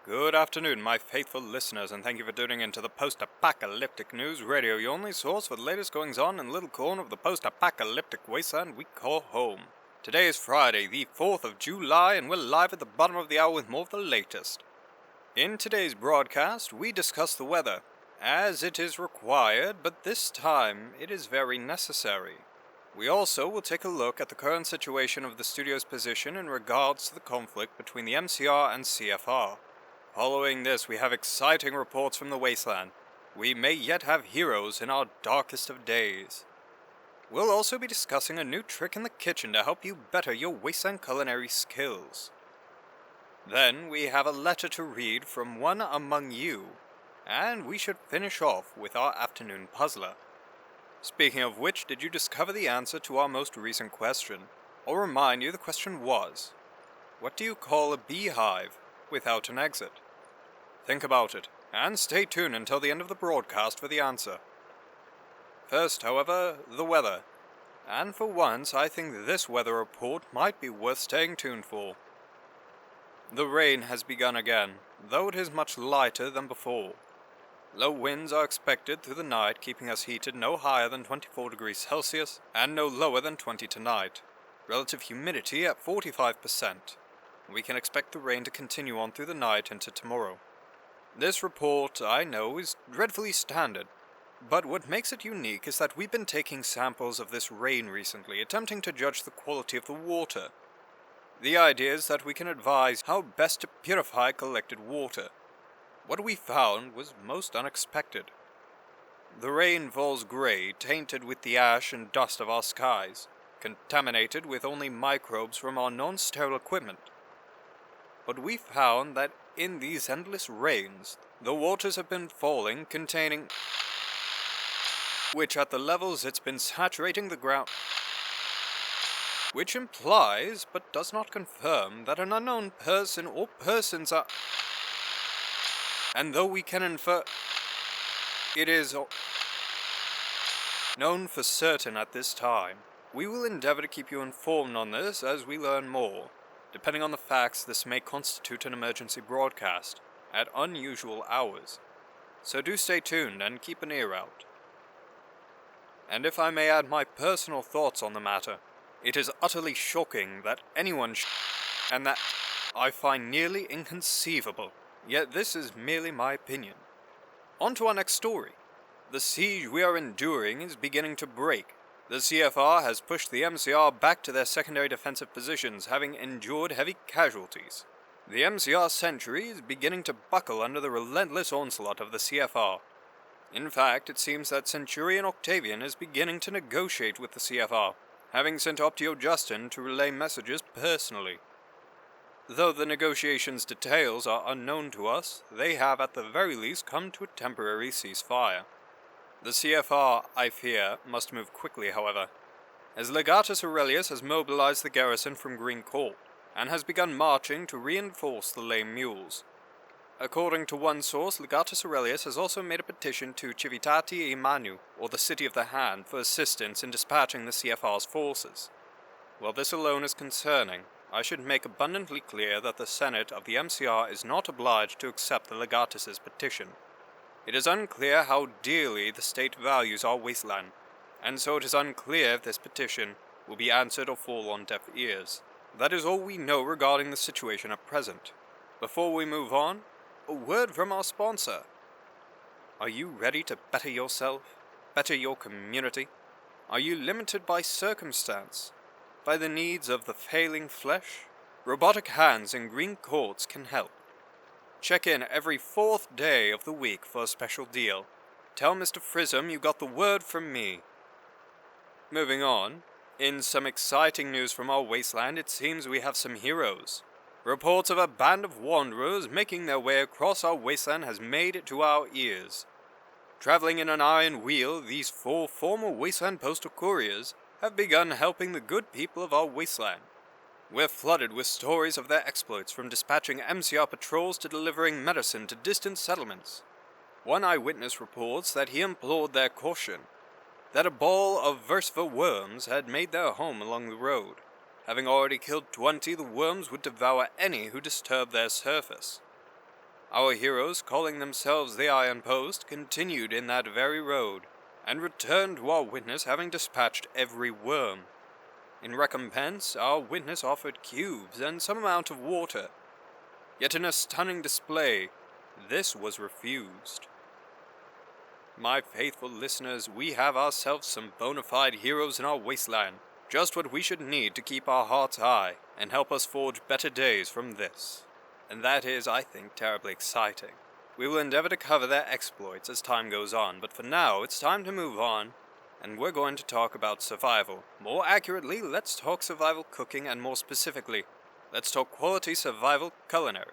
Good afternoon, my faithful listeners, and thank you for tuning in to the Post-Apocalyptic News Radio, your only source for the latest goings-on in the little corner of the post-apocalyptic wasteland we call home. Today is Friday, the 4th of July, and we're live at the bottom of the hour with more of the latest. In today's broadcast, we discuss the weather, as it is required, but this time it is very necessary. We also will take a look at the current situation of the studio's position in regards to the conflict between the MCR and CFR. Following this, we have exciting reports from the wasteland. We may yet have heroes in our darkest of days. We'll also be discussing a new trick in the kitchen to help you better your wasteland culinary skills. Then we have a letter to read from one among you, and we should finish off with our afternoon puzzler. Speaking of which, did you discover the answer to our most recent question? I'll remind you the question was, what do you call a beehive without an exit? Think about it, and stay tuned until the end of the broadcast for the answer. First, however, the weather. And for once, I think this weather report might be worth staying tuned for. The rain has begun again, though it is much lighter than before. Low winds are expected through the night, keeping us heated no higher than 24 degrees Celsius and no lower than 20 tonight. Relative humidity at 45%. We can expect the rain to continue on through the night into tomorrow. This report, I know, is dreadfully standard, but what makes it unique is that we've been taking samples of this rain recently, attempting to judge the quality of the water. The idea is that we can advise how best to purify collected water. What we found was most unexpected. The rain falls grey, tainted with the ash and dust of our skies, contaminated with only microbes from our non-sterile equipment. But we found that in these endless rains, the waters have been falling containing which at the levels it's been saturating the ground, which implies, but does not confirm, that an unknown person or persons are, and though we can infer, it is known for certain at this time. We will endeavor to keep you informed on this as we learn more. Depending on the facts, this may constitute an emergency broadcast at unusual hours. So do stay tuned and keep an ear out. And if I may add my personal thoughts on the matter, it is utterly shocking that anyone and that I find nearly inconceivable. Yet this is merely my opinion. On to our next story. The siege we are enduring is beginning to break. The CFR has pushed the MCR back to their secondary defensive positions, having endured heavy casualties. The MCR sentry is beginning to buckle under the relentless onslaught of the CFR. In fact, it seems that Centurion Octavian is beginning to negotiate with the CFR, having sent Optio Justin to relay messages personally. Though the negotiations' details are unknown to us, they have at the very least come to a temporary ceasefire. The CFR, I fear, must move quickly, however, as Legatus Aurelius has mobilized the garrison from Green Court, and has begun marching to reinforce the lame mules. According to one source, Legatus Aurelius has also made a petition to Civitate Imanu, or the City of the Hand, for assistance in dispatching the CFR's forces. While this alone is concerning, I should make abundantly clear that the Senate of the MCR is not obliged to accept the Legatus's petition. It is unclear how dearly the state values our wasteland, and so it is unclear if this petition will be answered or fall on deaf ears. That is all we know regarding the situation at present. Before we move on, a word from our sponsor. Are you ready to better yourself, better your community? Are you limited by circumstance, by the needs of the failing flesh? Robotic hands in green courts can help. Check in every 4th day of the week for a special deal. Tell Mr. Frism you got the word from me. Moving on, in some exciting news from our wasteland, it seems we have some heroes. Reports of a band of wanderers making their way across our wasteland has made it to our ears. Traveling in an iron wheel, these 4 former wasteland postal couriers have begun helping the good people of our wasteland. We're flooded with stories of their exploits, from dispatching MCR patrols to delivering medicine to distant settlements. One eyewitness reports that he implored their caution, that a ball of versifer worms had made their home along the road. Having already killed 20, the worms would devour any who disturbed their surface. Our heroes, calling themselves the Iron Post, continued in that very road, and returned to our witness having dispatched every worm. In recompense, our witness offered cubes and some amount of water. Yet in a stunning display, this was refused. My faithful listeners, we have ourselves some bona fide heroes in our wasteland, just what we should need to keep our hearts high and help us forge better days from this. And that is, I think, terribly exciting. We will endeavor to cover their exploits as time goes on, but for now, it's time to move on, and we're going to talk about survival. More accurately, let's talk survival cooking, and more specifically, let's talk quality survival culinary.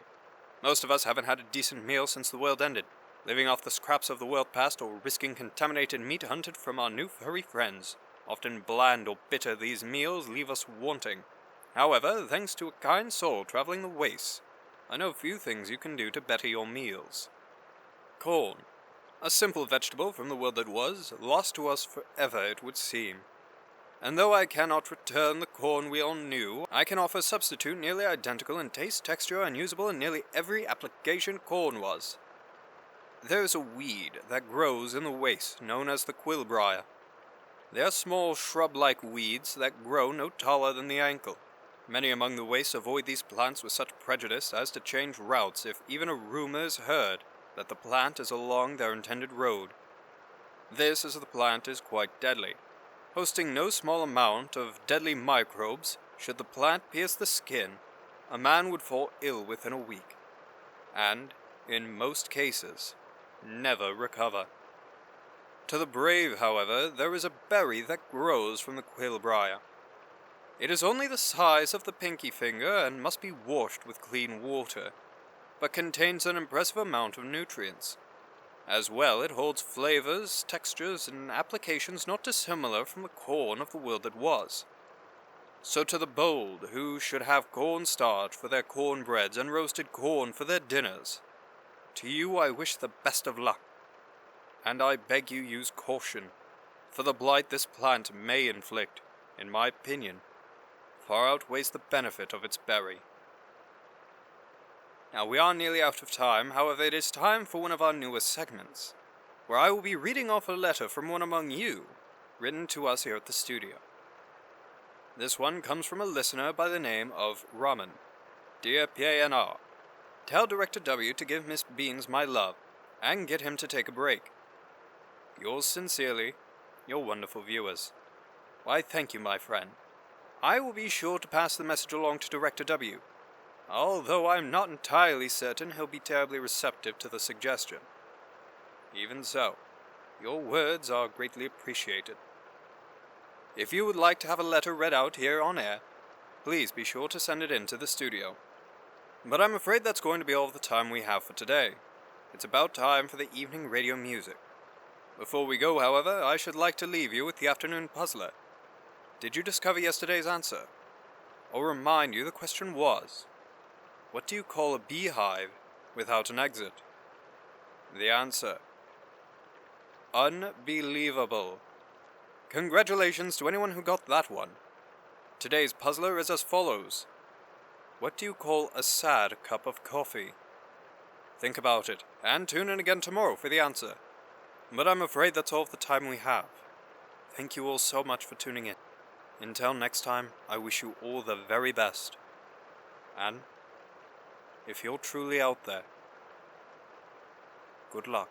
Most of us haven't had a decent meal since the world ended, living off the scraps of the world past or risking contaminated meat hunted from our new furry friends. Often bland or bitter, these meals leave us wanting. However, thanks to a kind soul traveling the wastes, I know few things you can do to better your meals. Corn. A simple vegetable from the world that was, lost to us forever it would seem. And though I cannot return the corn we all knew, I can offer a substitute nearly identical in taste, texture, and usable in nearly every application corn was. There is a weed that grows in the waste known as the quillbriar. They are small shrub-like weeds that grow no taller than the ankle. Many among the wastes avoid these plants with such prejudice as to change routes if even a rumor is heard that the plant is along their intended road. This, as the plant is quite deadly, hosting no small amount of deadly microbes. Should the plant pierce the skin, a man would fall ill within a week, and, in most cases, never recover. To the brave, however, there is a berry that grows from the quillbriar. It is only the size of the pinky finger and must be washed with clean water, but contains an impressive amount of nutrients. As well, it holds flavors, textures, and applications not dissimilar from the corn of the world that was. So to the bold, who should have cornstarch for their cornbreads and roasted corn for their dinners, to you I wish the best of luck, and I beg you use caution, for the blight this plant may inflict, in my opinion, far outweighs the benefit of its berry. Now we are nearly out of time, however it is time for one of our newest segments, where I will be reading off a letter from one among you, written to us here at the studio. This one comes from a listener by the name of Raman. Dear PANR, tell Director W to give Miss Beans my love, and get him to take a break. Yours sincerely, your wonderful viewers. Why, thank you, my friend. I will be sure to pass the message along to Director W, although I'm not entirely certain he'll be terribly receptive to the suggestion. Even so, your words are greatly appreciated. If you would like to have a letter read out here on air, please be sure to send it in to the studio. But I'm afraid that's going to be all the time we have for today. It's about time for the evening radio music. Before we go, however, I should like to leave you with the afternoon puzzler. Did you discover yesterday's answer? I'll remind you the question was, what do you call a beehive without an exit? The answer, unbelievable. Congratulations to anyone who got that one. Today's puzzler is as follows. What do you call a sad cup of coffee? Think about it, and tune in again tomorrow for the answer. But I'm afraid that's all the time we have. Thank you all so much for tuning in. Until next time, I wish you all the very best. And, if you're truly out there, good luck.